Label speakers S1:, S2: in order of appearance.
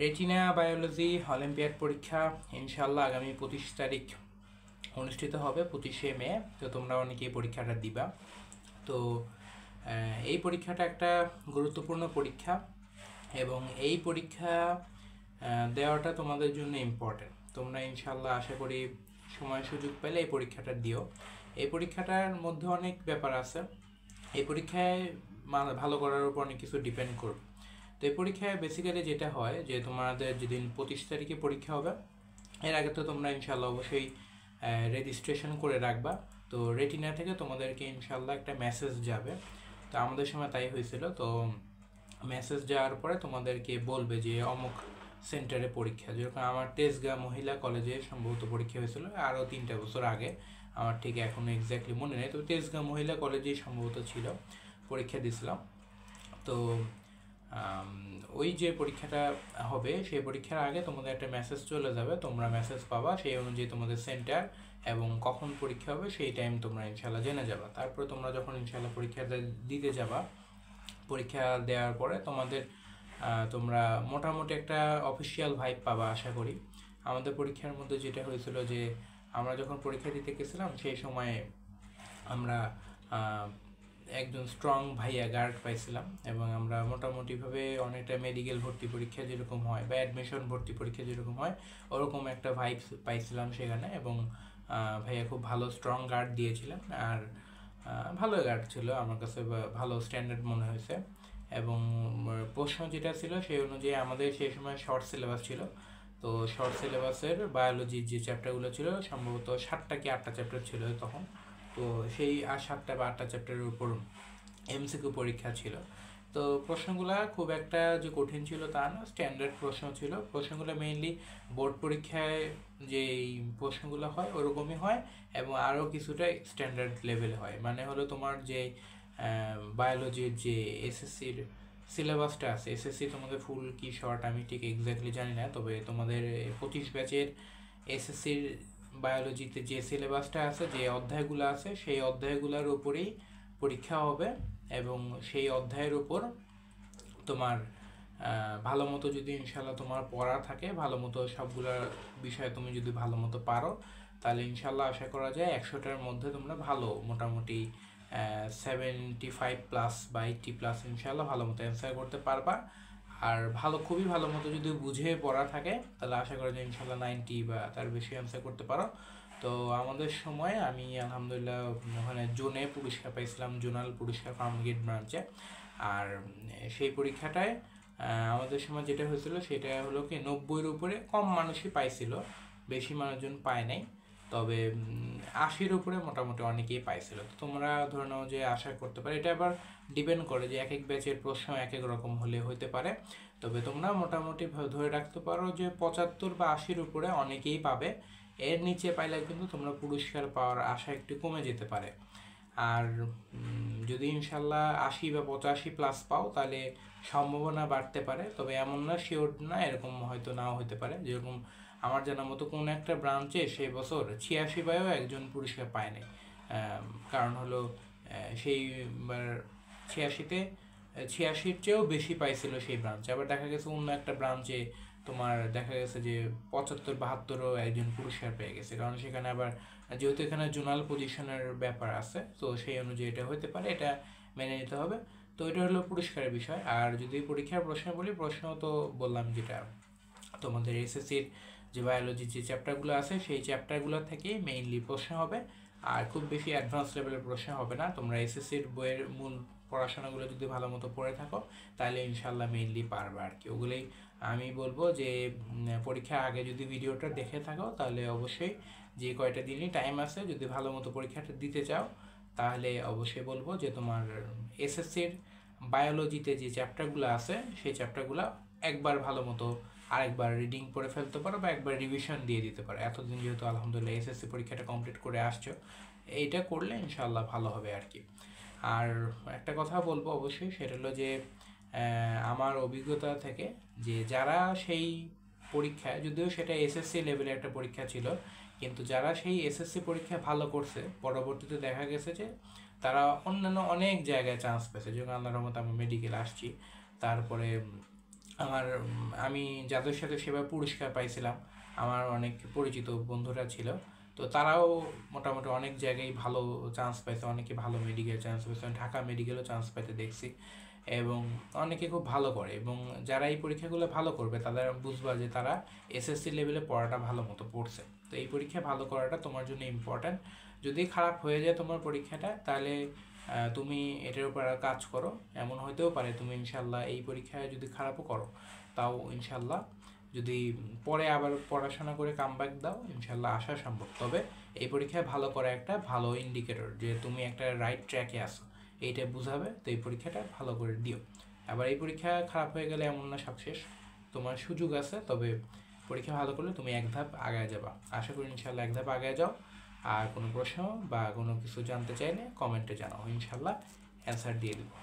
S1: Retina biology olympiad পরীক্ষা ইনশাল্লাহ আগামী 25 তারিখ অনুষ্ঠিত হবে, 25শে মে। তো তোমরা অনেকেই পরীক্ষাটা দিবা। তো এই পরীক্ষাটা একটা গুরুত্বপূর্ণ পরীক্ষা এবং এই পরীক্ষা দেওয়াটা তোমাদের জন্য ইম্পর্টেন্ট। তোমরা ইনশাল্লাহ আশা করি সময় সুযোগ পেলে এই পরীক্ষাটা দিও। এই পরীক্ষাটার মধ্যে অনেক ব্যাপার আছে। এই পরীক্ষায় ভালো করার উপর অনেক কিছু ডিপেন্ড করবে। তো এই পরীক্ষায় বেসিক্যালি যেটা হয় যে তোমাদের যেদিন 25 তারিখে পরীক্ষা হবে এর আগে তো তোমরা ইনশাল্লাহ অবশ্যই রেজিস্ট্রেশন করে রাখবা। তো রেটিনা থেকে তোমাদেরকে ইনশাল্লাহ একটা মেসেজ যাবে। তো আমাদের সময় তাই হয়েছিল। তো মেসেজ যাওয়ার পরে তোমাদেরকে বলবে যে অমুক সেন্টারে পরীক্ষা, যেরকম আমার তেজগাঁ মহিলা কলেজে সম্ভবত পরীক্ষা হয়েছিল আরও 3টা বছর আগে, আমার ঠিক এখন এক্স্যাক্টলি মনে নেই। তো তেজগাঁ মহিলা কলেজেই সম্ভবত ছিল, পরীক্ষা দিয়েছিলাম। তো ওই যে পরীক্ষাটা হবে সেই পরীক্ষার আগে তোমাদের একটা মেসেজ চলে যাবে, তোমরা মেসেজ পাবা, সেই অনুযায়ী তোমাদের সেন্টার এবং কখন পরীক্ষা হবে সেই টাইম তোমরা ইনশাল্লাহ জেনে যাবা। তারপরে তোমরা যখন ইনশাল্লাহ পরীক্ষাটা দিতে যাবা, পরীক্ষা দেওয়ার পরে তোমরা মোটামুটি একটা অফিসিয়াল ভাইব পাবা আশা করি। আমাদের পরীক্ষার মধ্যে যেটা হয়েছিল যে আমরা যখন পরীক্ষা দিতে গেছিলাম সেই সময়ে আমরা একজন স্ট্রং ভাইয়া গার্ড পাইছিলাম এবং আমরা মোটামুটিভাবে অনেকটা মেডিকেল ভর্তি পরীক্ষা যেরকম হয় বা অ্যাডমিশন ভর্তি পরীক্ষা যেরকম হয় ওরকম একটা ভাইব পাইছিলাম সেখানে। এবং ভাইয়া খুব ভালো স্ট্রং গার্ড দিয়েছিলেন আর ভালো গার্ড ছিল, আমার কাছে ভালো স্ট্যান্ডার্ড মনে হয়েছে। এবং প্রশ্ন যেটা ছিল সেই অনুযায়ী আমাদের সেই সময় শর্ট সিলেবাস ছিল। তো শর্ট সিলেবাসের বায়োলজির যে চ্যাপ্টারগুলো ছিল সম্ভবত 7টা কি 8টা চ্যাপ্টার ছিল তখন। তো সেই 7টা বা 8টা চ্যাপ্টারের উপর এমসিকিউ পরীক্ষা ছিল। তো প্রশ্নগুলো খুব একটা যে কঠিন ছিল তা না, স্ট্যান্ডার্ড প্রশ্ন ছিল। প্রশ্নগুলো মেইনলি বোর্ড পরীক্ষায় যেই প্রশ্নগুলো হয় ওরকমই হয় এবং আরও কিছুটা স্ট্যান্ডার্ড লেভেলে হয়। মানে হলো তোমার যে বায়োলজির যে এসএসসির সিলেবাসটা আছে, এসএসসি তোমাদের ফুল কি শর্ট আমি ঠিক এক্স্যাক্টলি জানি না, তবে তোমাদের 25 ব্যাচের এসএসসির বায়োলজিতে যে সিলেবাসটা আছে, যে অধ্যায়গুলো আছে, সেই অধ্যায়গুলোর উপরেই পরীক্ষা হবে এবং সেই অধ্যায়ের উপর তোমার ভালো মতো যদি ইনশাল্লাহ তোমার পড়া থাকে, ভালো মতো সবগুলা বিষয় তুমি যদি ভালো মতো পারো, তাহলে ইনশাল্লাহ আশা করা যায় 100টার মধ্যে তোমরা ভালো মোটামুটি 75+ বা 80+ ইনশাল্লাহ ভালো মতো অ্যান্সার করতে পারবা। আর খুবই ভালো মতো যদি বুঝে পড়া থাকে তাহলে আশা করা যায় ইনশাল্লাহ 90 বা তার বেশি অ্যান্সার করতে পারো। তো আমাদের সময় আমি আলহামদুলিল্লাহ ওখানে জোনে পুরস্কার পাইছিলাম, জোনাল পুরস্কার ফার্মগেট ব্রাঞ্চে। আর সেই পরীক্ষাটায় আমাদের সময় যেটা হয়েছিল সেটা হলো কি 90-এর উপরে কম মানুষই পাইছিল, বেশি মানুষজন পায় নাই। তবে 80-র উপরে মোটামুটি অনেকেই পাইছিল। তো তোমরা ধরে নাও যে আশা করতে পারো, এটা আবার ডিপেন্ড করে যে এক এক ব্যাচের প্রশ্ন এক এক রকম হতে পারে। তবে তোমরা মোটামুটি ধরে রাখতে পারো যে 75 বা 80-র উপরে অনেকেই পাবে। এর নিচে পাইলে কিন্তু তোমরা পুরস্কার পাওয়ার আশা একটু কমে যেতে পারে। আর যদি ইনশাল্লাহ 80 বা 85+ পাও তাহলে সম্ভাবনা বাড়তে পারে, তবে এমন না, শিওর না, এরকম হয়তো নাও হতে পারে। যেরকম আমার জানার মতো কোনো একটা ব্রাঞ্চে সেই বছর 86 পায়ও একজন পুরস্কার পায় নাই। কারণ হলো সেই 86-র চেয়েও বেশি পাইছিল সেই ব্রাঞ্চে। আবার দেখা গেছে অন্য একটা ব্রাঞ্চে তোমার দেখা গেছে যে 75-72ও একজন পুরস্কার পেয়ে গেছে, কারণ সেখানে আবার যেহেতু এখানে জোনাল পজিশনের ব্যাপার আছে, তো সেই অনুযায়ী এটা হতে পারে, এটা মেনে নিতে হবে। তো এটা হলো পুরস্কারের বিষয়। আর যদি পরীক্ষার প্রশ্ন বলি, প্রশ্ন তো বললাম যেটা তোমাদের এসএসসির যে বায়োলজির যে চ্যাপ্টারগুলো আছে সেই চ্যাপ্টারগুলো থেকেই মেইনলি প্রশ্ন হবে, আর খুব বেশি অ্যাডভান্স লেভেলের প্রশ্ন হবে না। তোমরা এসএসসির বইয়ের মূল পড়াশোনাগুলো যদি ভালো মতো পড়ে থাকো তাহলে ইনশাল্লাহ মেইনলি পারবে আর কি। ওগুলোই আমি বলবো যে পরীক্ষার আগে যদি ভিডিওটা দেখে থাকো তাহলে অবশ্যই যে কয়টা দিনই টাইম আছে যদি ভালো মতো পরীক্ষাটা দিতে চাও তাহলে অবশ্যই বলবো যে তোমার এসএসসির বায়োলজিতে যে চ্যাপ্টারগুলো আছে সেই চ্যাপ্টারগুলো একবার ভালো মতো আরেকবার রিডিং পড়ে ফেলতে পারো বা একবার রিভিশন দিয়ে দিতে পারো। এতদিন যেহেতু আলহামদুলিল্লাহ এসএসসি পরীক্ষাটা কমপ্লিট করে আসছো, এইটা করলে ইনশাল্লাহ ভালো হবে আর কি। আর একটা কথা বলবো অবশ্যই, সেটা হলো যে আমার অভিজ্ঞতা থেকে যে যারা সেই পরীক্ষায়, যদিও সেটা এসএসসি লেভেলে একটা পরীক্ষা ছিল, কিন্তু যারা সেই এসএসসি পরীক্ষা ভালো করছে পরবর্তীতে দেখা গেছে যে তারা অন্যান্য অনেক জায়গায় চান্স পেয়েছে। যেমন আল্লাহর রহমতে আমি মেডিকেল আসছি, তারপরে আমি যাদের সাথে সেবার পুরস্কার পাইছিলাম, আমার অনেক পরিচিত বন্ধুরা ছিল, তো তারাও মোটামুটি অনেক জায়গায় ভালো চান্স পাইছে, অনেকে ভালো মেডিকেল চান্স পাইছে, ঢাকা মেডিকেলও চান্স পাইতে দেখছি। এবং অনেকে খুব ভালো করে, এবং যারা এই পরীক্ষাগুলো ভালো করবে তাদের বুঝবা যে তারা এসএসসি লেভেলে পড়াটা ভালো মতো পড়ছে। তো এই পরীক্ষা ভালো করাটা তোমার জন্য ইম্পর্ট্যান্ট। যদি খারাপ হয়ে যায় তোমার পরীক্ষাটা, তাহলে তুমি এটার উপর আর কাজ করো। এমন হইতেও পারে তুমি ইনশাল্লাহ এই পরীক্ষায় যদি খারাপও করো, তাও ইনশাল্লাহ যদি পরে আবার পড়াশোনা করে কামব্যাক দাও, ইনশাল্লাহ আসা সম্ভব। তবে এই পরীক্ষায় ভালো করা একটা ভালো ইন্ডিকেটর যে তুমি একটা রাইট ট্র্যাকে আসো, এইটা বুঝাবে। তো এই পরীক্ষাটা ভালো করে দিও। আবার এই পরীক্ষা খারাপ হয়ে গেলে এমন না সব শেষ, তোমার সুযোগ আছে। তবে পরীক্ষা ভালো করলে তুমি এক ধাপ আগায় যাবা, আশা করি ইনশাল্লাহ এক ধাপ আগায় যাও। আর কোনো প্রশ্ন বা কোনো কিছু জানতে চাইলে কমেন্টে জানাও, ইনশাল্লাহ অ্যান্সার দিয়ে দেবো।